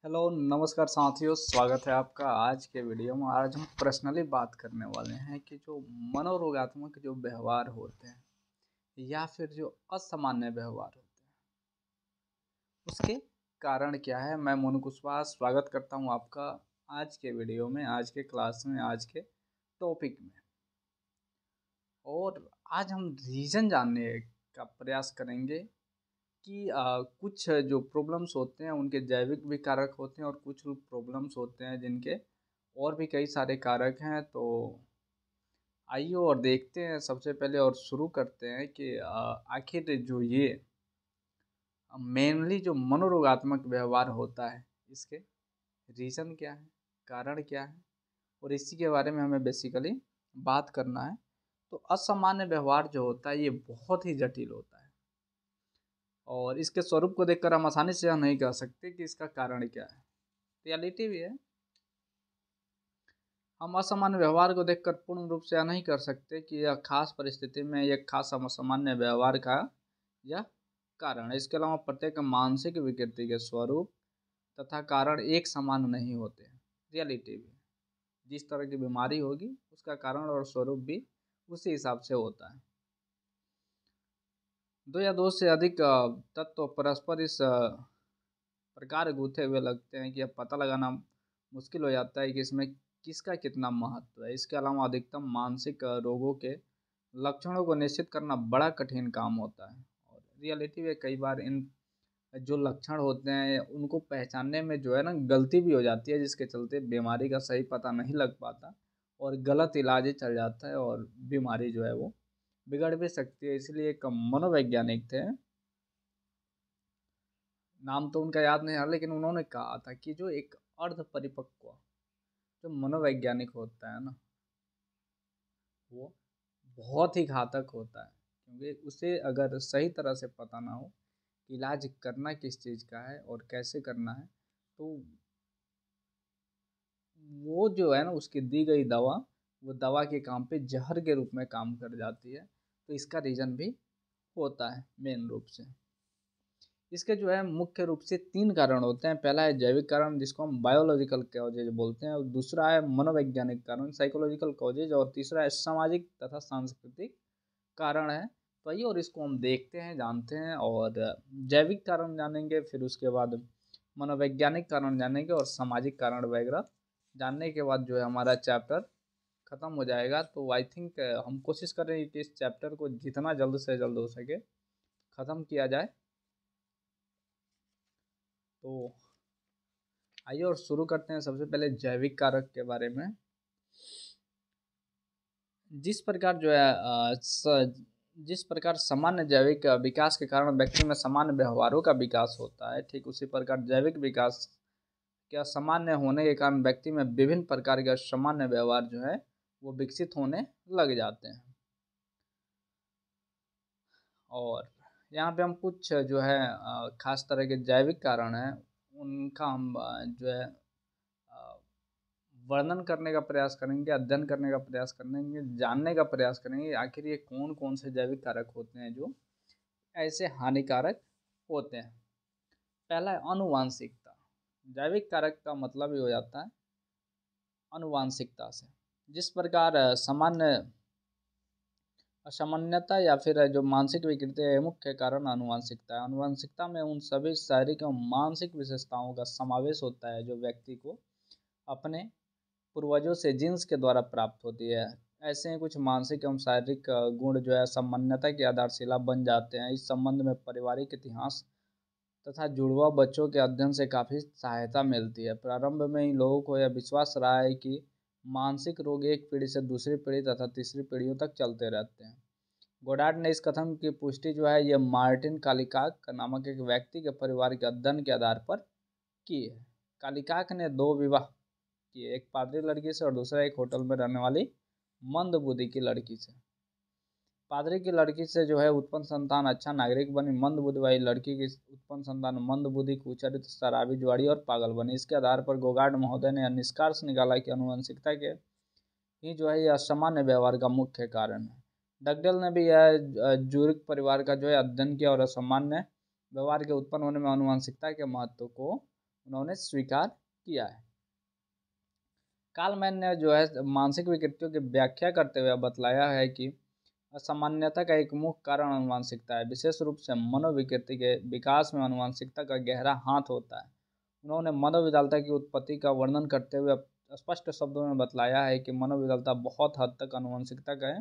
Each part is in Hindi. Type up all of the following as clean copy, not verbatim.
हेलो नमस्कार साथियों, स्वागत है आपका आज के वीडियो में। आज हम पर्सनली बात करने वाले हैं कि जो मनोरोगात्मक जो व्यवहार होते हैं या फिर जो असामान्य व्यवहार होते हैं उसके कारण क्या है। मैं मोनू कुशवाहा स्वागत करता हूं आपका आज के वीडियो में, आज के क्लास में, आज के टॉपिक में। और आज हम रीज़न जानने का प्रयास करेंगे कि कुछ जो प्रॉब्लम्स होते हैं उनके जैविक भी कारक होते हैं और कुछ प्रॉब्लम्स होते हैं जिनके और भी कई सारे कारक हैं। तो आइए और देखते हैं सबसे पहले और शुरू करते हैं कि आखिर जो ये मेनली जो मनोरोगात्मक व्यवहार होता है इसके रीज़न क्या है, कारण क्या है, और इसी के बारे में हमें बेसिकली बात करना है। तो असामान्य व्यवहार जो होता है ये बहुत ही जटिल होता है और इसके स्वरूप को देखकर हम आसानी से यह नहीं कह सकते कि इसका कारण क्या है। रियलिटी भी है, हम असामान्य व्यवहार को देखकर पूर्ण रूप से यह नहीं कर सकते कि यह खास परिस्थिति में एक खास असामान्य व्यवहार का यह कारण है। इसके अलावा प्रत्येक मानसिक विकृति के स्वरूप तथा कारण एक समान नहीं होते। रियलिटी भी, जिस तरह की बीमारी होगी उसका कारण और स्वरूप भी उसी हिसाब से होता है। दो या दो से अधिक तत्व परस्पर इस प्रकार गूंथे हुए लगते हैं कि अब पता लगाना मुश्किल हो जाता है कि इसमें किसका कितना महत्व है। इसके अलावा अधिकतम मानसिक रोगों के लक्षणों को निश्चित करना बड़ा कठिन काम होता है। और रियलिटी में कई बार इन जो लक्षण होते हैं उनको पहचानने में जो है ना गलती भी हो जाती है, जिसके चलते बीमारी का सही पता नहीं लग पाता और गलत इलाज ही चल जाता है और बीमारी जो है वो बिगड़ भी सकती है। इसलिए एक मनोवैज्ञानिक थे, नाम तो उनका याद नहीं आ रहा, लेकिन उन्होंने कहा था कि जो एक अर्ध परिपक्व जो मनोवैज्ञानिक होता है ना वो बहुत ही घातक होता है, क्योंकि उसे अगर सही तरह से पता ना हो कि इलाज करना किस चीज़ का है और कैसे करना है, तो वो जो है ना उसकी दी गई दवा वो दवा के काम पे जहर के रूप में काम कर जाती है। तो इसका रीज़न भी होता है मेन रूप से। इसके जो है मुख्य रूप से तीन कारण होते हैं। पहला है जैविक कारण जिसको हम बायोलॉजिकल कॉजेज बोलते हैं, और दूसरा है मनोवैज्ञानिक कारण साइकोलॉजिकल कॉजेज, और तीसरा है सामाजिक तथा सांस्कृतिक कारण है। तो आइए और इसको हम देखते हैं, जानते हैं। और जैविक कारण जानेंगे, फिर उसके बाद मनोवैज्ञानिक कारण जानेंगे और सामाजिक कारण वगैरह जानने के बाद जो है हमारा चैप्टर ख़त्म हो जाएगा। तो आई थिंक हम कोशिश करेंगे कि इस चैप्टर को जितना जल्द से जल्द हो सके ख़त्म किया जाए। तो आइए और शुरू करते हैं सबसे पहले जैविक कारक के बारे में। जिस प्रकार जो है जिस प्रकार सामान्य जैविक विकास के कारण व्यक्ति में सामान्य व्यवहारों का विकास होता है, ठीक उसी प्रकार जैविक विकास के असामान्य होने के कारण व्यक्ति में विभिन्न प्रकार के सामान्य व्यवहार जो है वो विकसित होने लग जाते हैं। और यहाँ पे हम कुछ जो है खास तरह के जैविक कारण हैं उनका हम जो है वर्णन करने का प्रयास करेंगे, अध्ययन करने का प्रयास करेंगे, जानने का प्रयास करेंगे आखिर ये कौन कौन से जैविक कारक होते हैं जो ऐसे हानिकारक होते हैं। पहला है आनुवांशिकता। जैविक कारक का मतलब ही हो जाता है आनुवांशिकता से। जिस प्रकार सामान्य असामान्यता या फिर जो मानसिक विकृति है मुख्य कारण आनुवांशिकता है। आनुवांशिकता में उन सभी शारीरिक और मानसिक विशेषताओं का समावेश होता है जो व्यक्ति को अपने पूर्वजों से जीन्स के द्वारा प्राप्त होती है। ऐसे ही कुछ मानसिक एवं शारीरिक गुण जो है सामान्यता की आधारशिला बन जाते हैं। इस संबंध में पारिवारिक इतिहास तथा जुड़वा बच्चों के अध्ययन से काफ़ी सहायता मिलती है। प्रारंभ में ही लोगों को यह विश्वास रहा है कि मानसिक रोग एक पीढ़ी से दूसरी पीढ़ी तथा तीसरी पीढ़ियों तक चलते रहते हैं। गोडार्ड ने इस कथन की पुष्टि जो है यह मार्टिन कालिकाक नामक एक व्यक्ति के परिवार के अध्ययन के आधार पर की है। कालिकाक ने दो विवाह किए, एक पादरी लड़की से और दूसरा एक होटल में रहने वाली मंद बुद्धि की लड़की से। पादरी की लड़की से जो है उत्पन्न संतान अच्छा नागरिक बनी, मंद बुद्धि वाली लड़की की उत्पन्न संतान मंद बुद्धि, कुचरित, शराबी, जुआरी और पागल बनी। इसके आधार पर गोगार्ड महोदय ने निष्कर्ष निकाला कि आनुवंशिकता के ही जो है यह असामान्य व्यवहार का मुख्य कारण है। डगडेल ने भी यह जूरिक परिवार का जो है अध्ययन किया और असामान्य व्यवहार के उत्पन्न होने में आनुवंशिकता के महत्व को उन्होंने स्वीकार किया है। कालमैन ने जो है मानसिक विकृतियों की व्याख्या करते हुए बतलाया है कि असामान्यता का एक मुख्य कारण आनुवंशिकता है, विशेष रूप से मनोविकृति के विकास में आनुवंशिकता का गहरा हाथ होता है। उन्होंने मनोविकलता की उत्पत्ति का वर्णन करते हुए स्पष्ट शब्दों में बतलाया है कि मनोविकलता बहुत हद तक आनुवंशिकता का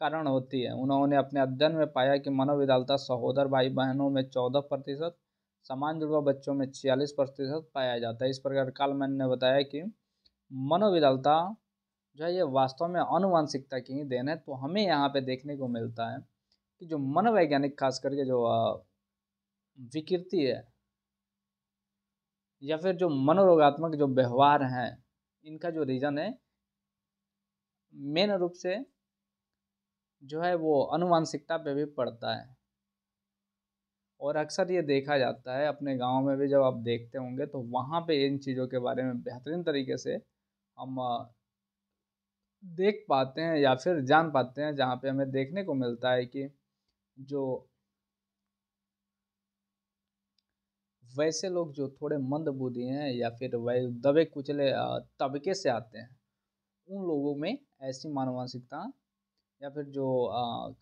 कारण होती है। उन्होंने अपने अध्ययन में पाया कि मनोविकलता सहोदर भाई बहनों में 14%, समान जुड़वा बच्चों में 46% पाया जाता है। इस प्रकार कालमैन ने बताया कि मनोविकलता जो है ये वास्तव में आनुवंशिकता की ही देन है। तो हमें यहाँ पे देखने को मिलता है कि जो मनोवैज्ञानिक खास करके जो विकृति है या फिर जो मनोरोगात्मक जो व्यवहार हैं, इनका जो रीजन है मेन रूप से जो है वो आनुवंशिकता पे भी पड़ता है। और अक्सर ये देखा जाता है अपने गांव में भी, जब आप देखते होंगे तो वहाँ पे इन चीज़ों के बारे में बेहतरीन तरीके से हम देख पाते हैं या फिर जान पाते हैं, जहाँ पे हमें देखने को मिलता है कि जो वैसे लोग जो थोड़े मंदबुद्धि हैं या फिर वह दबे कुचले तबके से आते हैं, उन लोगों में ऐसी मानसिकता या फिर जो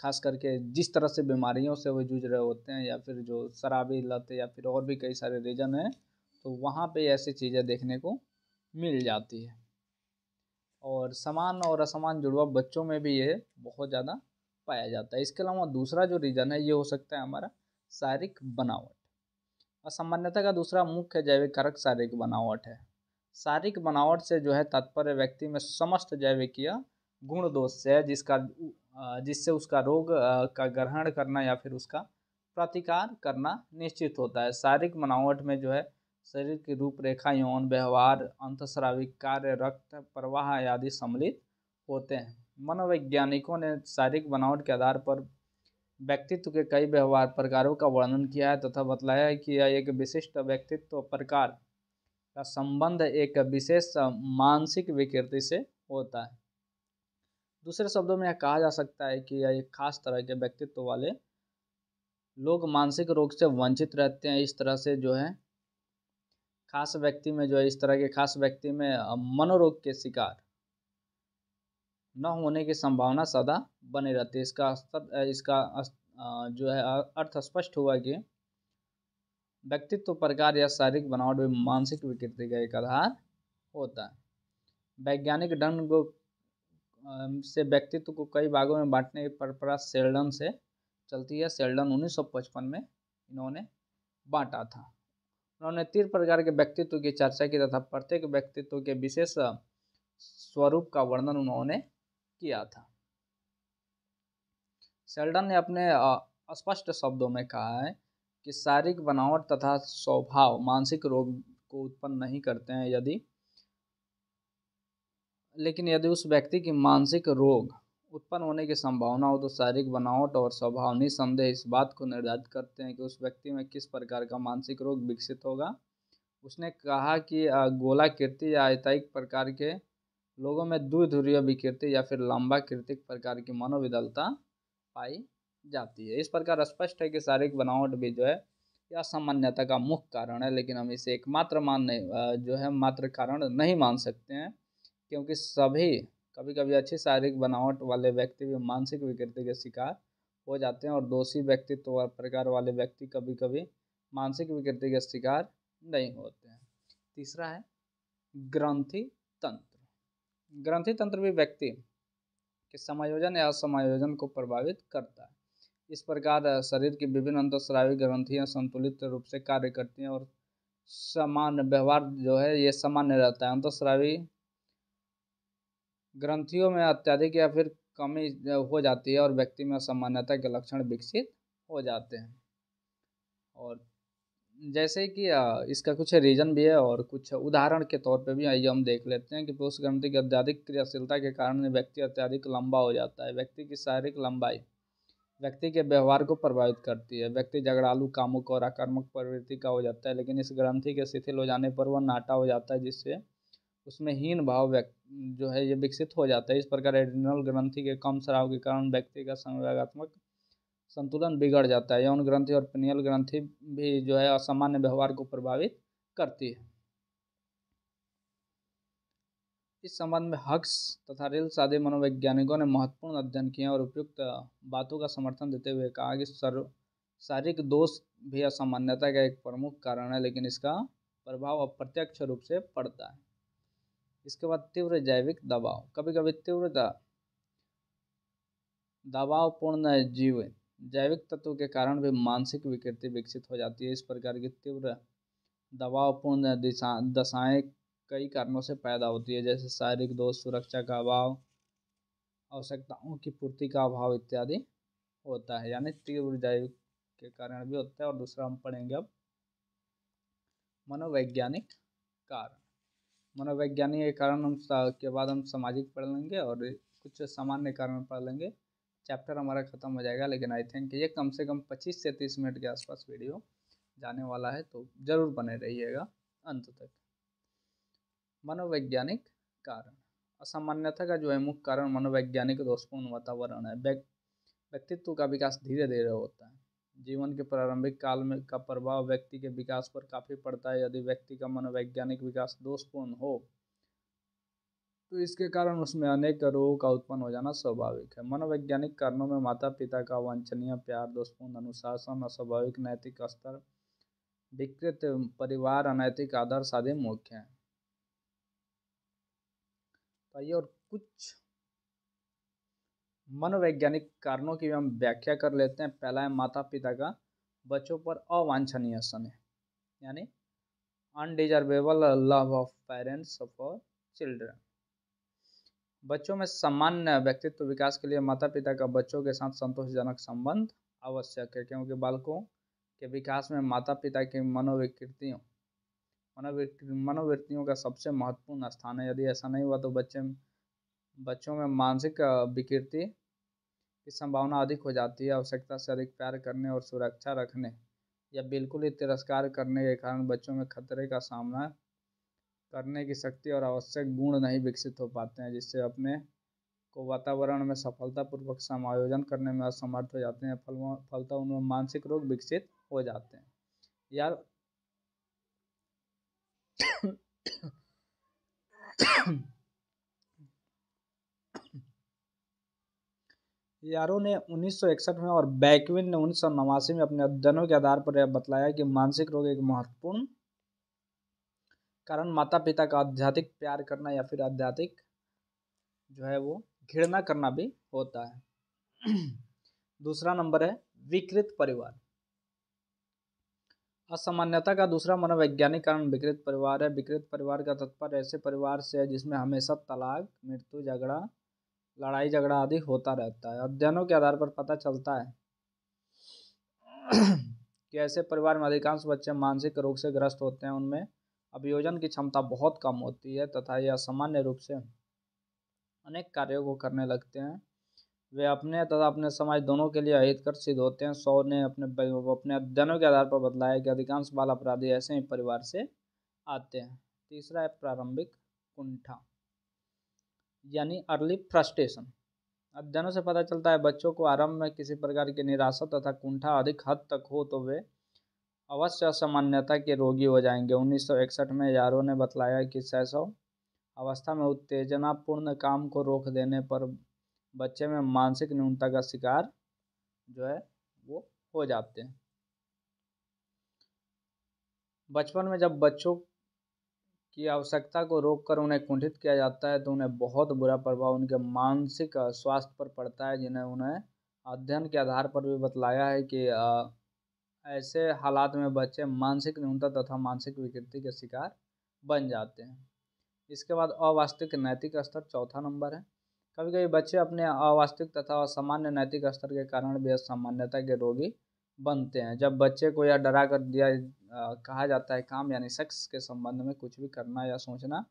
खास करके जिस तरह से बीमारियों से वो जूझ रहे होते हैं या फिर जो शराबी लत या फिर और भी कई सारे रीजन हैं, तो वहाँ पे ऐसी चीज़ें देखने को मिल जाती है। और समान और असमान जुड़वा बच्चों में भी ये बहुत ज़्यादा पाया जाता है। इसके अलावा दूसरा जो रीजन है ये हो सकता है हमारा शारीरिक बनावट। असामान्यता का दूसरा मुख्य जैविक कारक शारीरिक बनावट है। शारीरिक बनावट से जो है तात्पर्य व्यक्ति में समस्त जैविकीय गुण दोष से है, जिससे उसका रोग का ग्रहण करना या फिर उसका प्रतिकार करना निश्चित होता है। शारीरिक बनावट में जो है शरीर की रूपरेखा, यौन व्यवहार, अंतःस्रावी कार्य, रक्त प्रवाह आदि सम्मिलित होते हैं। मनोवैज्ञानिकों ने शारीरिक बनावट के आधार पर व्यक्तित्व के कई व्यवहार प्रकारों का वर्णन किया है तथा बतलाया है कि यह एक विशिष्ट व्यक्तित्व प्रकार का संबंध एक विशेष मानसिक विकृति से होता है। दूसरे शब्दों में यह कहा जा सकता है कि यह एक खास तरह के व्यक्तित्व वाले लोग मानसिक रोग से वंचित रहते हैं। इस तरह से जो है खास व्यक्ति में जो है इस तरह के खास व्यक्ति में मनोरोग के शिकार न होने की संभावना सदा बनी रहती है। इसका जो है अर्थ स्पष्ट हुआ कि व्यक्तित्व प्रकार या शारीरिक बनावट भी मानसिक विकृति का एक आधार होता है। वैज्ञानिक ढंग से व्यक्तित्व को कई भागों में बांटने की परंपरा सेल्डन से चलती है। सेल्डन 1955 में इन्होंने बांटा था। उन्होंने 3 प्रकार के व्यक्तित्व की चर्चा की तथा प्रत्येक व्यक्तित्व के विशेष स्वरूप का वर्णन उन्होंने किया था। सेल्डन ने अपने स्पष्ट शब्दों में कहा है कि शारीरिक बनावट तथा स्वभाव मानसिक रोग को उत्पन्न नहीं करते हैं, लेकिन यदि उस व्यक्ति की मानसिक रोग उत्पन्न होने की संभावना हो तो शारीरिक बनावट और स्वभाव निसंदेह इस बात को निर्धारित करते हैं कि उस व्यक्ति में किस प्रकार का मानसिक रोग विकसित होगा। उसने कहा कि गोलाकृति या आयतायिक प्रकार के लोगों में द्विध्रुवीय विकृति या फिर लंबाकृतिक प्रकार की मनोविकलता पाई जाती है। इस प्रकार स्पष्ट है कि शारीरिक बनावट भी जो है यह असामान्यता का मुख्य कारण है, लेकिन हम इसे एकमात्र जो है मात्र कारण नहीं मान सकते हैं, क्योंकि सभी कभी कभी अच्छी शारीरिक बनावट वाले व्यक्ति भी मानसिक विकृति के शिकार हो जाते हैं और दोषी व्यक्तित्व प्रकार वाले व्यक्ति कभी कभी मानसिक विकृति के शिकार नहीं होते हैं। तीसरा है ग्रंथि तंत्र। ग्रंथि तंत्र भी व्यक्ति के समायोजन या असमायोजन को प्रभावित करता है। इस प्रकार शरीर की विभिन्न अंतःस्रावी ग्रंथियां संतुलित रूप से कार्य करती हैं और सामान्य व्यवहार जो है ये सामान्य रहता है। अंतःस्रावी ग्रंथियों में अत्यधिक या फिर कमी हो जाती है और व्यक्ति में असामान्यता के लक्षण विकसित हो जाते हैं। और जैसे कि इसका कुछ रीजन भी है और कुछ उदाहरण के तौर पे भी आइए हम देख लेते हैं कि पुरुष ग्रंथि की अत्यधिक क्रियाशीलता के कारण व्यक्ति अत्यधिक लंबा हो जाता है। व्यक्ति की शारीरिक लंबाई व्यक्ति के व्यवहार को प्रभावित करती है। व्यक्ति झगड़ालू, कामुक और आक्रामक प्रवृत्ति का हो जाता है, लेकिन इस ग्रंथि के शिथिल हो जाने पर वह नाटा हो जाता है, जिससे उसमें हीन भाव जो है ये विकसित हो जाता है। इस प्रकार एड्रिनल ग्रंथि के कम स्राव के कारण व्यक्ति का संवेगात्मक संतुलन बिगड़ जाता है। यौन ग्रंथि और पिनियल ग्रंथि भी जो है असामान्य व्यवहार को प्रभावित करती है। इस संबंध में हक्स तथा रिल्स आदि मनोवैज्ञानिकों ने महत्वपूर्ण अध्ययन किए और उपयुक्त बातों का समर्थन देते हुए कहा कि शारीरिक दोष भी असामान्यता का एक प्रमुख कारण है, लेकिन इसका प्रभाव अप्रत्यक्ष रूप से पड़ता है। इसके बाद तीव्र जैविक दबाव। कभी कभी तीव्र दबावपूर्ण जीवन जैविक तत्व के कारण भी मानसिक विकृति विकसित हो जाती है। इस प्रकार की तीव्र दबावपूर्ण दशाएं कई कारणों से पैदा होती है, जैसे शारीरिक दोष, सुरक्षा का अभाव, आवश्यकताओं की पूर्ति का अभाव इत्यादि होता है। यानी तीव्र जैविक के कारण भी होता है। और दूसरा हम पढ़ेंगे अब मनोवैज्ञानिक कारण। मनोवैज्ञानिक कारण हम के बाद हम सामाजिक पढ़ लेंगे और कुछ सामान्य कारण पढ़ लेंगे। चैप्टर हमारा खत्म हो जाएगा, लेकिन आई थिंक ये कम से कम 25 से 30 मिनट के आसपास वीडियो जाने वाला है, तो जरूर बने रहिएगा अंत तक। मनोवैज्ञानिक कारण। असामान्यता का जो है मुख्य कारण मनोवैज्ञानिक दोषपूर्ण वातावरण है। व्यक्तित्व का विकास धीरे धीरे होता है। जीवन के प्रारंभिक काल में का प्रभाव व्यक्ति के विकास पर काफ़ी पड़ता है। यदि व्यक्ति का मनोवैज्ञानिक विकास दोषपूर्ण हो तो इसके कारण उसमें अनेक रोगों का उत्पन्न हो जाना स्वाभाविक है। मनोवैज्ञानिक कारणों में माता पिता का अवांछनीय प्यार, दोषपूर्ण अनुशासन, अस्वाभाविक नैतिक स्तर, विकृत परिवार, अनैतिक आदर्श आदि मुख्य हैं। तो आइए और कुछ मनोवैज्ञानिक कारणों की हम व्याख्या कर लेते हैं। पहला है माता पिता का बच्चों पर अवांछनीय स्नेह, यानी undeservable love of parents for children. बच्चों में सामान्य व्यक्तित्व विकास के लिए माता पिता का बच्चों के साथ संतोषजनक संबंध आवश्यक है, क्योंकि बालकों के विकास में माता पिता की मनोवृत्तियों का सबसे महत्वपूर्ण स्थान है। यदि ऐसा नहीं हुआ तो बच्चों में मानसिक विकृति की संभावना अधिक हो जाती है। आवश्यकता से अधिक प्यार करने और सुरक्षा रखने या बिल्कुल ही तिरस्कार करने के कारण बच्चों में खतरे का सामना करने की शक्ति और आवश्यक गुण नहीं विकसित हो पाते हैं, जिससे अपने को वातावरण में सफलतापूर्वक समायोजन करने में असमर्थ हो जाते हैं। फलतः उनमें मानसिक रोग विकसित हो जाते हैं। यार यारों ने 1961 में और बैकविन ने 1989 में अपने अध्ययनों के आधार पर यह बतलाया कि मानसिक रोग एक महत्वपूर्ण कारण माता पिता का अत्यधिक प्यार करना या फिर अत्यधिक जो है वो घृणा करना भी होता है। दूसरा नंबर है विकृत परिवार। असामान्यता का दूसरा मनोवैज्ञानिक कारण विकृत परिवार है। विकृत परिवार का तात्पर्य ऐसे परिवार से है जिसमें हमेशा तलाक, मृत्यु, लड़ाई झगड़ा आदि होता रहता है। अध्ययनों के आधार पर पता चलता है कि ऐसे परिवार में अधिकांश बच्चे मानसिक रोग से ग्रस्त होते हैं। उनमें अभियोजन की क्षमता बहुत कम होती है तथा यह सामान्य रूप से अनेक कार्यों को करने लगते हैं। वे अपने तथा अपने समाज दोनों के लिए अहितकर सिद्ध होते हैं। शॉ ने अपने अध्ययनों के आधार पर बतलाया कि अधिकांश बाल अपराधी ऐसे ही परिवार से आते हैं। तीसरा है प्रारंभिक कुंठा, यानी अर्ली फ्रस्ट्रेशन। अध्ययनों से पता चलता है बच्चों को आरंभ में किसी प्रकार की निराशा तथा कुंठा अधिक हद तक हो तो वे अवश्य असामान्यता के रोगी हो जाएंगे। 1961 में यारों ने बतलाया कि शैशव अवस्था में उत्तेजनापूर्ण काम को रोक देने पर बच्चे में मानसिक न्यूनता का शिकार जो है वो हो जाते हैं। बचपन में जब बच्चों की आवश्यकता को रोककर उन्हें कुंठित किया जाता है तो उन्हें बहुत बुरा प्रभाव उनके मानसिक स्वास्थ्य पर पड़ता है, जिन्हें उन्हें अध्ययन के आधार पर भी बतलाया है कि ऐसे हालात में बच्चे मानसिक न्यूनता तथा मानसिक विकृति के शिकार बन जाते हैं। इसके बाद अवास्तविक नैतिक स्तर चौथा नंबर है। कभी कभी बच्चे अपने अवास्तविक तथा असामान्य नैतिक स्तर के कारण भी असामान्यता के रोगी बनते हैं। जब बच्चे को यह डरा कर कहा जाता है काम यानी सेक्स के संबंध में कुछ भी करना या सोचना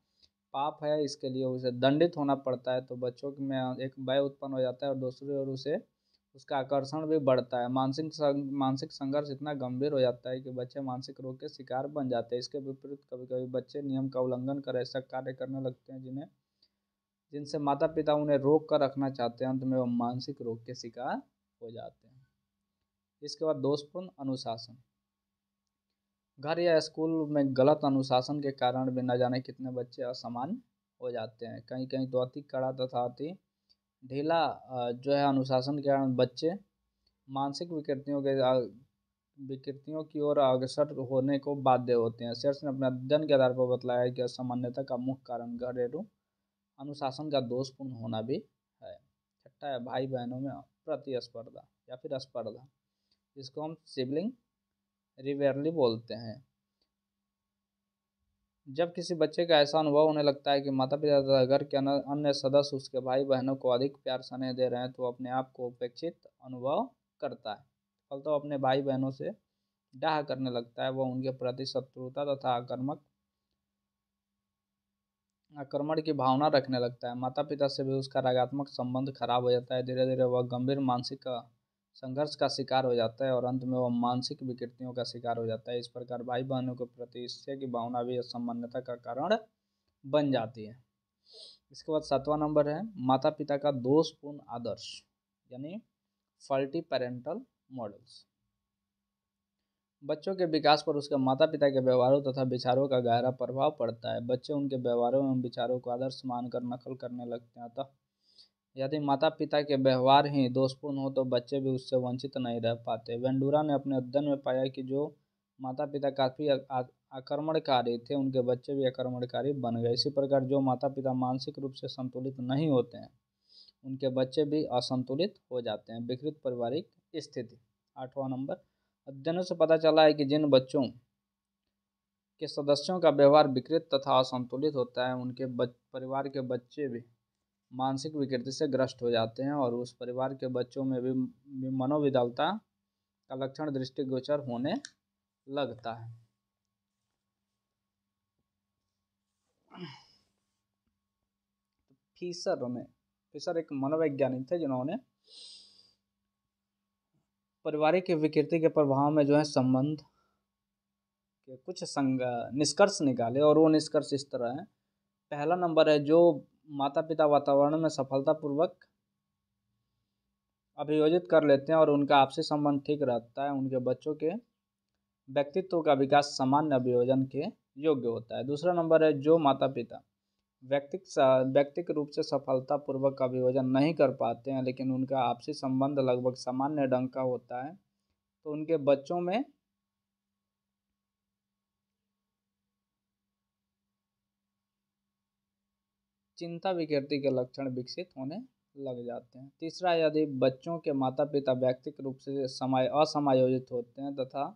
पाप है, इसके लिए उसे दंडित होना पड़ता है, तो बच्चों में एक भय उत्पन्न हो जाता है और दूसरी ओर उसका आकर्षण भी बढ़ता है। मानसिक संघर्ष इतना गंभीर हो जाता है कि बच्चे मानसिक रोग के शिकार बन जाते हैं। इसके विपरीत कभी कभी बच्चे नियम का उल्लंघन कर ऐसा कार्य करने लगते हैं जिनसे माता पिता उन्हें रोक कर रखना चाहते हैं। अंत में वो मानसिक रोग के शिकार हो जाते हैं। इसके बाद दोषपूर्ण अनुशासन। घर या स्कूल में गलत अनुशासन के कारण भी न जाने कितने बच्चे असामान्य हो जाते हैं। कहीं कहीं तो अति कड़ा तथा अति ढीला जो है अनुशासन के कारण बच्चे मानसिक विकृतियों की ओर अग्रसर होने को बाध्य होते हैं। सेर्स ने अपने अध्ययन के आधार पर बतलाया है कि असामान्यता का मुख्य कारण घरेलू अनुशासन का दोषपूर्ण होना भी है। छठा है भाई बहनों में प्रतिस्पर्धा या फिर स्पर्धा, जिसको हम सिबलिंग रिवेरली बोलते हैं। जब किसी बच्चे का ऐसा अनुभव होने लगता है कि माता पिता तथा घर के अन्य सदस्य उसके भाई बहनों को अधिक प्यार स्नेह दे रहे हैं, तो अपने आप को उपेक्षित अनुभव करता है। फलतः तो अपने भाई बहनों से डाह करने लगता है। वह उनके प्रति शत्रुता तथा आक्रमण की भावना रखने लगता है। माता पिता से भी उसका रागात्मक संबंध खराब हो जाता है। धीरे धीरे वह गंभीर मानसिक संघर्ष का शिकार हो जाता है और अंत में वह मानसिक विकृतियों का शिकार हो जाता है। इस प्रकार भाई बहनों के प्रति ईर्ष्या की भावना भी असामान्यता का कारण बन जाती है। इसके बाद 7वां नंबर है माता पिता का दोषपूर्ण आदर्श यानी फॉल्टी पेरेंटल मॉडल्स। बच्चों के विकास पर उसके माता पिता के व्यवहारों तथा विचारों का गहरा प्रभाव पड़ता है। बच्चे उनके व्यवहारों एवं विचारों को आदर्श मानकर नकल करने लगते हैं। अतः यदि माता पिता के व्यवहार ही दोषपूर्ण हो तो बच्चे भी उससे वंचित नहीं रह पाते। वेंडूरा ने अपने अध्ययन में पाया कि जो माता पिता काफ़ी आक्रमणकारी थे, उनके बच्चे भी आक्रमणकारी बन गए। इसी प्रकार जो माता पिता मानसिक रूप से संतुलित नहीं होते हैं, उनके बच्चे भी असंतुलित हो जाते हैं। विकृत पारिवारिक स्थिति। 8वां नंबर, अध्ययनों से पता चला है कि जिन बच्चों के सदस्यों का व्यवहार विकृत तथा असंतुलित होता है, उनके परिवार के बच्चे भी मानसिक विकृति से ग्रस्त हो जाते हैं और उस परिवार के बच्चों में भी मनोविकलता का लक्षण दृष्टिगोचर होने लगता है। फीसर एक मनोवैज्ञानिक थे जिन्होंने पारिवारिक विकृति के प्रभाव में जो है संबंध के कुछ निष्कर्ष निकाले और वो निष्कर्ष इस तरह है। पहला नंबर है, जो माता पिता वातावरण में सफलतापूर्वक अभियोजित कर लेते हैं और उनका आपसी संबंध ठीक रहता है, उनके बच्चों के व्यक्तित्व का विकास सामान्य अभियोजन के योग्य होता है। दूसरा नंबर है, जो माता पिता व्यक्तिक रूप से सफलतापूर्वक अभियोजन नहीं कर पाते हैं, लेकिन उनका आपसी संबंध लगभग सामान्य ढंग का होता है, तो उनके बच्चों में चिंता विकृति के लक्षण विकसित होने लग जाते हैं। तीसरा, यदि बच्चों के माता पिता व्यक्तिक रूप से असमायोजित होते हैं तथा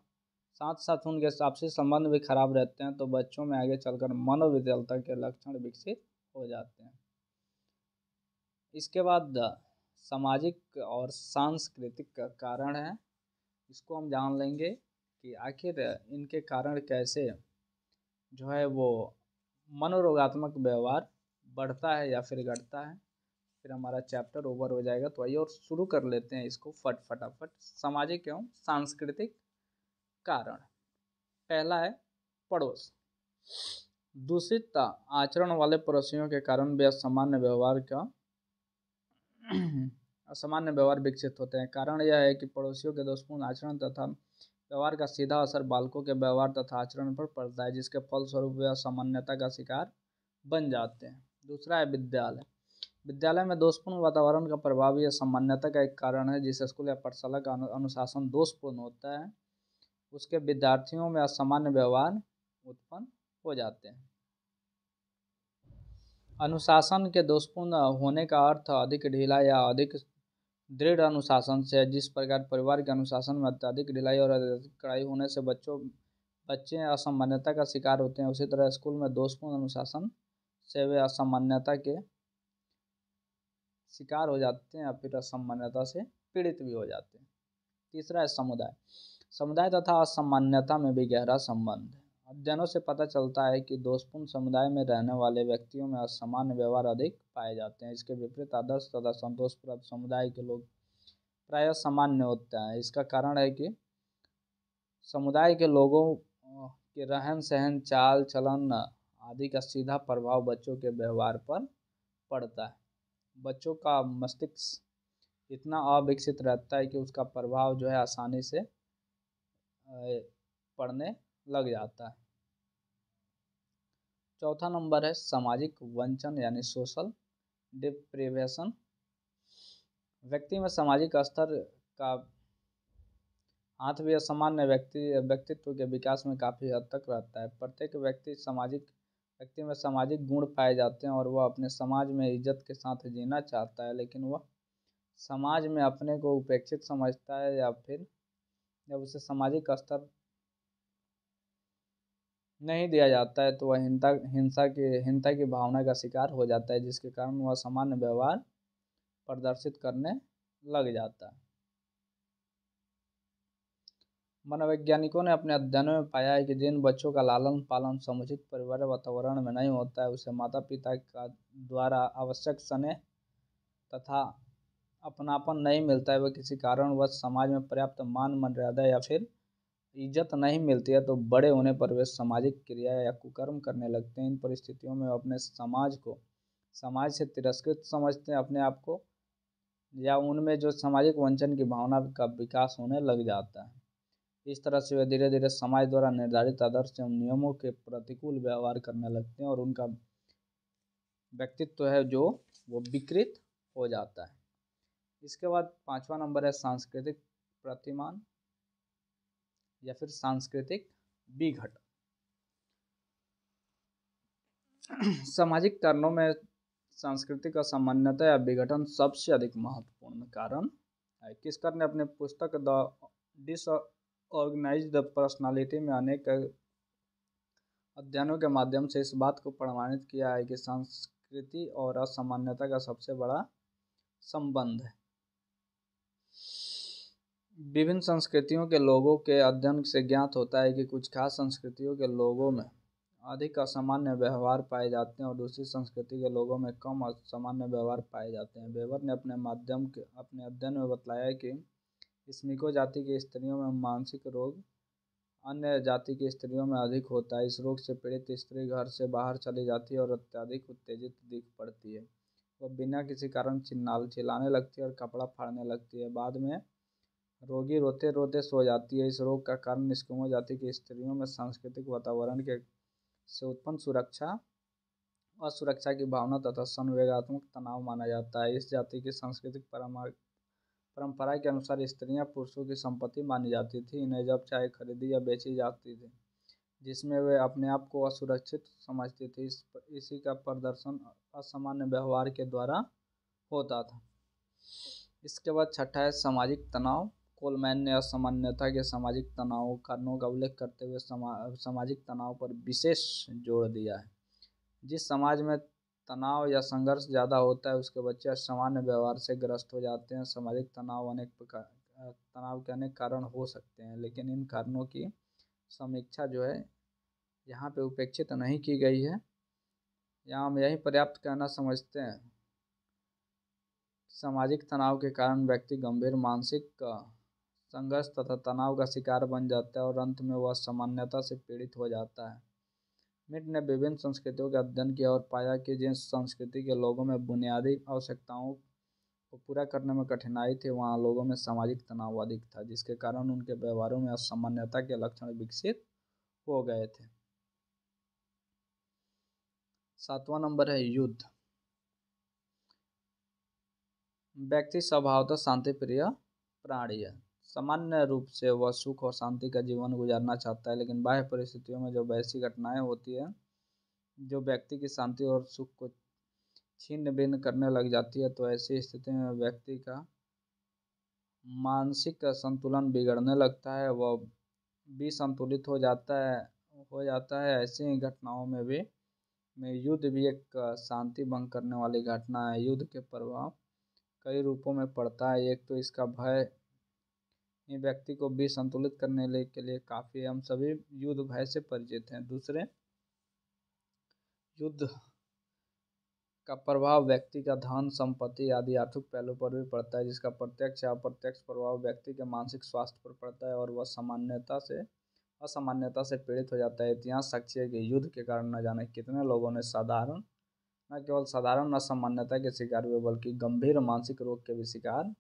साथ साथ उनके आपसी संबंध भी खराब रहते हैं, तो बच्चों में आगे चलकर मनोविकलता के लक्षण विकसित हो जाते हैं। इसके बाद सामाजिक और सांस्कृतिक कारण है, इसको हम जान लेंगे कि आखिर इनके कारण कैसे जो है वो मनोरोगात्मक व्यवहार बढ़ता है या फिर घटता है। फिर हमारा चैप्टर ओवर हो जाएगा। तो आइए और शुरू कर लेते हैं इसको फटाफट। सामाजिक एवं सांस्कृतिक कारण। पहला है पड़ोस। दूषित आचरण वाले पड़ोसियों के कारण भी असामान्य व्यवहार विकसित होते हैं। कारण यह है कि पड़ोसियों के दोषपूर्ण आचरण तथा व्यवहार का सीधा असर बालकों के व्यवहार तथा आचरण पर पड़ता है, जिसके फलस्वरूप वे असामान्यता का शिकार बन जाते हैं। दूसरा है विद्यालय। विद्यालय में दोषपूर्ण वातावरण का प्रभाव यह असामान्यता का एक कारण है। जिस स्कूल या पाठशाला का अनुशासन दोषपूर्ण होता है, उसके विद्यार्थियों में असामान्य व्यवहार उत्पन्न हो जाते हैं। अनुशासन के दोषपूर्ण होने का अर्थ अधिक ढीला या अधिक दृढ़ अनुशासन से है। जिस प्रकार परिवार के अनुशासन में अत्यधिक ढिलाई और अत्यधिक कड़ाई होने से बच्चे असामान्यता का शिकार होते हैं, उसी तरह स्कूल में दोषपूर्ण अनुशासन से वे असामान्यता के शिकार हो जाते हैं या फिर असामान्यता से पीड़ित भी हो जाते हैं। तीसरा है समुदाय। समुदाय तथा असामान्यता में भी गहरा संबंध है। अध्ययनों से पता चलता है कि दोषपूर्ण समुदाय में रहने वाले व्यक्तियों में असामान्य व्यवहार अधिक पाए जाते हैं। इसके विपरीत आदर्श तथा संतोषप्रद समुदाय के लोग प्रायः सामान्य होते हैं। इसका कारण है कि समुदाय के लोगों के रहन सहन, चाल चलन आदि का सीधा प्रभाव बच्चों के व्यवहार पर पड़ता है। बच्चों का मस्तिष्क इतना अविकसित रहता है कि उसका प्रभाव जो है आसानी से पड़ने लग जाता है। चौथा नंबर है सामाजिक वंचन यानी सोशल डिप्रिवेशन। व्यक्ति में सामाजिक स्तर का हाथ भी असामान्य व्यक्तित्व के विकास में काफ़ी हद तक रहता है। प्रत्येक व्यक्ति में सामाजिक गुण पाए जाते हैं और वह अपने समाज में इज्जत के साथ जीना चाहता है, लेकिन वह समाज में अपने को उपेक्षित समझता है या फिर जब उसे सामाजिक स्तर नहीं दिया जाता है तो वह हिंसा की भावना का शिकार हो जाता है, जिसके कारण वह सामान्य व्यवहार प्रदर्शित करने लग जाता है। मनोवैज्ञानिकों ने अपने अध्ययनों में पाया है कि जिन बच्चों का लालन पालन समुचित परिवार वातावरण में नहीं होता है, उसे माता पिता का द्वारा आवश्यक स्नेह तथा अपनापन नहीं मिलता है, वह किसी कारणवश समाज में पर्याप्त मान मर्यादा या फिर इज्जत नहीं मिलती है, तो बड़े होने पर वे सामाजिक क्रिया या कुकर्म करने लगते हैं। इन परिस्थितियों में अपने समाज से तिरस्कृत समझते हैं अपने आप को, या उनमें जो सामाजिक वंचन की भावना का विकास होने लग जाता है। इस तरह से वे धीरे धीरे समाज द्वारा निर्धारित आदर्श एवं नियमों के प्रतिकूल व्यवहार करने लगते हैं और उनका व्यक्तित्व है जो वो विकृत हो जाता है। इसके बाद पांचवा नंबर है सांस्कृतिक प्रतिमान या फिर सांस्कृतिक विघट। सामाजिक कारणों में सांस्कृतिक असामान्यता या विघटन सबसे अधिक महत्वपूर्ण कारण है। किस्कर ने अपने पुस्तक द डिसऑर्गेनाइज्ड पर्सनालिटी में अनेक अध्ययनों के माध्यम से इस बात को प्रमाणित किया है कि संस्कृति और असामान्यता का सबसे बड़ा संबंध है। विभिन्न संस्कृतियों के लोगों के अध्ययन से ज्ञात होता है कि कुछ खास संस्कृतियों के लोगों में अधिक असामान्य व्यवहार पाए जाते हैं और दूसरी संस्कृति के लोगों में कम असामान्य व्यवहार पाए जाते हैं। वेबर ने अपने अध्ययन में बताया कि स्मिको जाति की स्त्रियों में मानसिक रोग अन्य जाति की स्त्रियों में अधिक होता है। इस रोग से पीड़ित स्त्री घर से बाहर चली जाती है और अत्यधिक उत्तेजित दिख पड़ती है। वह बिना किसी कारण चिल्लाने लगती है और कपड़ा फाड़ने लगती है। बाद में रोगी रोते रोते सो जाती है। इस रोग का कारण एस्किमो जाति की स्त्रियों में सांस्कृतिक वातावरण के से उत्पन्न असुरक्षा की भावना तथा संवेगात्मक तनाव माना जाता है। इस जाति की सांस्कृतिक परंपरा के अनुसार स्त्रियां पुरुषों की संपत्ति मानी जाती थी। इन्हें जब चाहे खरीदी या बेची जाती थी, जिसमें वे अपने आप को असुरक्षित समझती थी। इसी का प्रदर्शन असामान्य व्यवहार के द्वारा होता था। इसके बाद छठा है सामाजिक तनाव। कोलमैन ने असामान्यता के सामाजिक तनाव कारणों का उल्लेख करते हुए सामाजिक तनाव पर विशेष जोर दिया है। जिस समाज में तनाव या संघर्ष ज़्यादा होता है उसके बच्चे असामान्य व्यवहार से ग्रस्त हो जाते हैं। सामाजिक तनाव के अनेक कारण हो सकते हैं, लेकिन इन कारणों की समीक्षा जो है यहाँ पे उपेक्षित नहीं की गई है। यहाँ हम यही पर्याप्त कहना समझते हैं। सामाजिक तनाव के कारण व्यक्ति गंभीर मानसिक संघर्ष तथा तनाव का शिकार बन जाता है और अंत में वह असामान्यता से पीड़ित हो जाता है। मिड ने विभिन्न संस्कृतियों का अध्ययन किया और पाया कि जिस संस्कृति के लोगों में बुनियादी आवश्यकताओं को पूरा करने में कठिनाई थी, वहाँ लोगों में सामाजिक तनाव अधिक था, जिसके कारण उनके व्यवहारों में असामान्यता के लक्षण विकसित हो गए थे। सातवां नंबर है युद्ध। व्यक्ति स्वभावतः शांति प्रिय प्राणी है। सामान्य रूप से वह सुख और शांति का जीवन गुजारना चाहता है, लेकिन बाह्य परिस्थितियों में जब ऐसी घटनाएं होती है जो व्यक्ति की शांति और सुख को छिन्न भिन्न करने लग जाती है, तो ऐसी स्थिति में व्यक्ति का मानसिक संतुलन बिगड़ने लगता है, वह विसंतुलित हो जाता है। ऐसी ही घटनाओं में युद्ध भी एक शांति भंग करने वाली घटना है। युद्ध के प्रभाव कई रूपों में पड़ता है। एक तो इसका भय व्यक्ति को भी संतुलित करने के लिए काफ़ी, हम सभी युद्ध भय से परिचित हैं। दूसरे, युद्ध का प्रभाव व्यक्ति का धन संपत्ति आदि आर्थिक पहलू पर भी पड़ता है, जिसका प्रत्यक्ष या अप्रत्यक्ष प्रभाव व्यक्ति के मानसिक स्वास्थ्य पर पड़ता है और वह असामान्यता से पीड़ित हो जाता है। इतिहास साक्षी है कि युद्ध के कारण न जाने कितने लोगों ने न केवल साधारण असामान्यता के शिकार हुए, बल्कि गंभीर मानसिक रोग के भी शिकार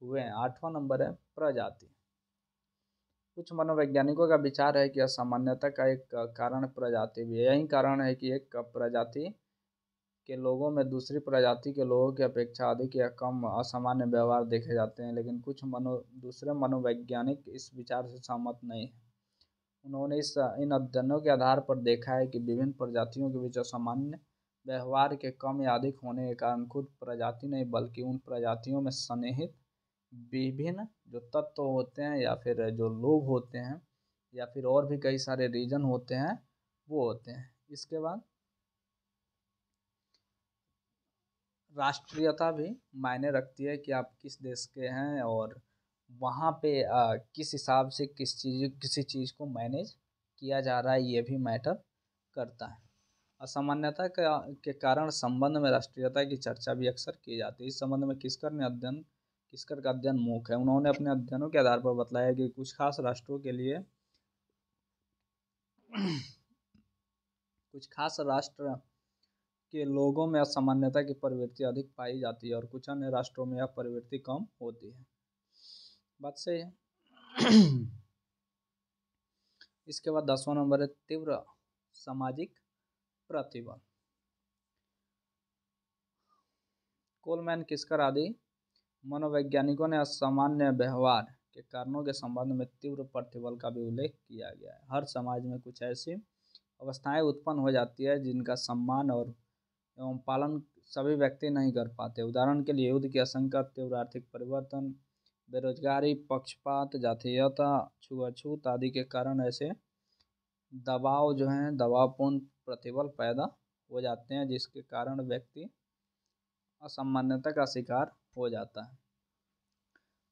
हुए हैं। आठवां नंबर है प्रजाति। कुछ मनोवैज्ञानिकों का विचार है कि असामान्यता का एक कारण प्रजाति भी है। यही कारण है कि एक प्रजाति के लोगों में दूसरी प्रजाति के लोगों की अपेक्षा अधिक या कम असामान्य व्यवहार देखे जाते हैं, लेकिन कुछ दूसरे मनोवैज्ञानिक इस विचार से सहमत नहीं हैं। उन्होंने इन अध्ययनों के आधार पर देखा है कि विभिन्न प्रजातियों के बीच असामान्य व्यवहार के कम या अधिक होने के कारण खुद प्रजाति नहीं बल्कि उन प्रजातियों में सन्निहित विभिन्न जो तत्व होते हैं या फिर जो लोग होते हैं या फिर और भी कई सारे रीजन होते हैं वो होते हैं। इसके बाद राष्ट्रीयता भी मायने रखती है कि आप किस देश के हैं और वहाँ पे किस हिसाब से किसी चीज़ को मैनेज किया जा रहा है, ये भी मैटर करता है। असामान्यता के कारण संबंध में राष्ट्रीयता की चर्चा भी अक्सर की जाती है। इस संबंध में किस्कर का अध्ययन मूक है। उन्होंने अपने अध्ययनों के आधार पर बतलाया कि कुछ खास राष्ट्रों के लिए कुछ खास राष्ट्र के लोगों में असामान्यता की प्रवृत्ति अधिक पाई जाती है और कुछ अन्य राष्ट्रों में यह प्रवृत्ति कम होती है। बात सही है। इसके बाद 10वां नंबर है तीव्र सामाजिक प्रतिबल। कोलमैन, किस्कर आदि मनोवैज्ञानिकों ने असामान्य व्यवहार के कारणों के संबंध में तीव्र प्रतिबल का भी उल्लेख किया गया है। हर समाज में कुछ ऐसी अवस्थाएं उत्पन्न हो जाती है जिनका सम्मान और एवं पालन सभी व्यक्ति नहीं कर पाते। उदाहरण के लिए युद्ध की आशंका, तीव्र आर्थिक परिवर्तन, बेरोजगारी, पक्षपात, जातीयता, छुआछूत आदि के कारण ऐसे दबाव जो हैं दबावपूर्ण प्रतिबल पैदा हो जाते हैं जिसके कारण व्यक्ति असामान्यता का शिकार हो जाता है।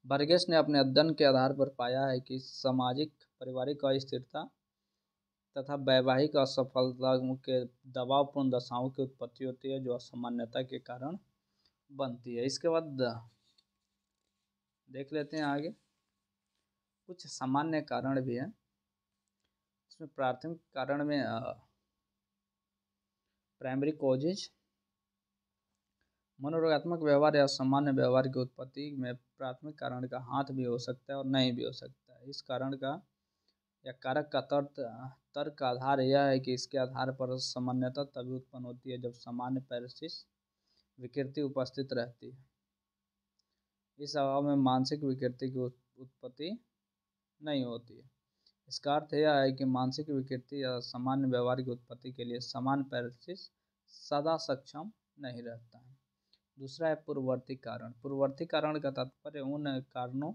बर्गेस ने अपने अध्ययन के आधार पर पाया है कि सामाजिक पारिवारिक अस्थिरता तथा वैवाहिक असफलता के दबावपूर्ण दशाओं की उत्पत्ति होती है जो असामान्यता के कारण बनती है। इसके बाद देख लेते हैं आगे कुछ सामान्य कारण भी हैं। इसमें प्राथमिक कारण में प्राइमरी कॉजेज मनोरोगात्मक व्यवहार या सामान्य व्यवहार की उत्पत्ति में प्राथमिक कारण का हाथ भी हो सकता है और नहीं भी हो सकता है। इस कारण का या कारक का तर्क का आधार यह है कि इसके आधार पर सामान्यता तभी उत्पन्न होती है जब सामान्य पैरासिस विकृति उपस्थित रहती है। इस अभाव में मानसिक विकृति की उत्पत्ति नहीं होती है। इसका अर्थ यह है कि मानसिक विकृति या सामान्य व्यवहार की उत्पत्ति के लिए सामान्य पैरासिस सदा सक्षम नहीं रहता है। दूसरा है पूर्ववर्ती कारण। पूर्ववर्ती कारण का तात्पर्य उन कारणों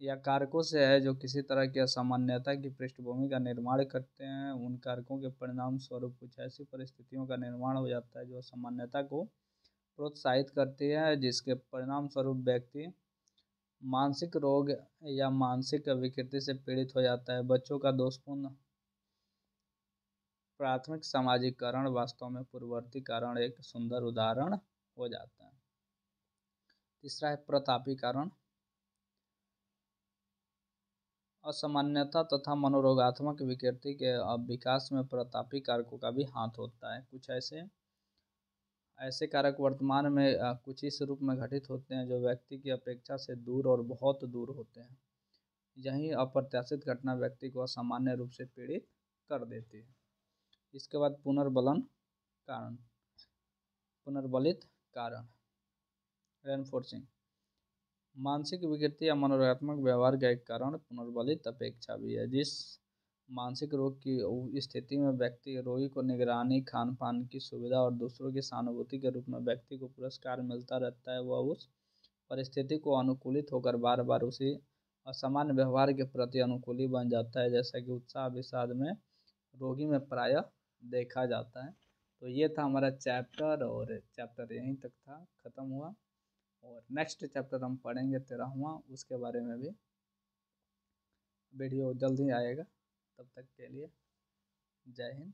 या कारकों से है जो किसी तरह की असामान्यता की पृष्ठभूमि का निर्माण करते हैं। उन कारकों के परिणाम स्वरूप कुछ ऐसी परिस्थितियों का निर्माण हो जाता है जो असामान्यता को प्रोत्साहित करती है, जिसके परिणाम स्वरूप व्यक्ति मानसिक रोग या मानसिक विकृति से पीड़ित हो जाता है। बच्चों का दोषपूर्ण प्राथमिक सामाजिकरण वास्तव में पूर्ववर्ती कारण एक सुंदर उदाहरण हो जाता है। तीसरा है प्रतापी कारण। असामान्यता तथा मनोरोगात्मक विकृति के विकास में प्रतापी कारकों का भी हाथ होता है। कुछ ऐसे कारक वर्तमान में कुछ इस रूप में घटित होते हैं जो व्यक्ति की अपेक्षा से दूर और बहुत दूर होते हैं। यही अप्रत्याशित घटना व्यक्ति को असामान्य रूप से पीड़ित कर देती है। इसके बाद पुनर्बलित कारण रेनफोर्सिंग। मानसिक विकृति या मनोरंजनात्मक व्यवहार का एक कारण पुनर्बलित अपेक्षा भी है। जिस मानसिक रोग की स्थिति में व्यक्ति रोगी को निगरानी, खान पान की सुविधा और दूसरों की सहानुभूति के रूप में व्यक्ति को पुरस्कार मिलता रहता है, वह उस परिस्थिति को अनुकूलित होकर बार बार उसी असामान्य व्यवहार के प्रति अनुकूली बन जाता है, जैसा कि उत्साह विषाद में रोगी में प्रायः देखा जाता है। तो ये था हमारा चैप्टर और चैप्टर यहीं तक था, ख़त्म हुआ। और नेक्स्ट चैप्टर हम पढ़ेंगे 13वां, उसके बारे में भी वीडियो जल्द ही आएगा। तब तक के लिए जय हिंद।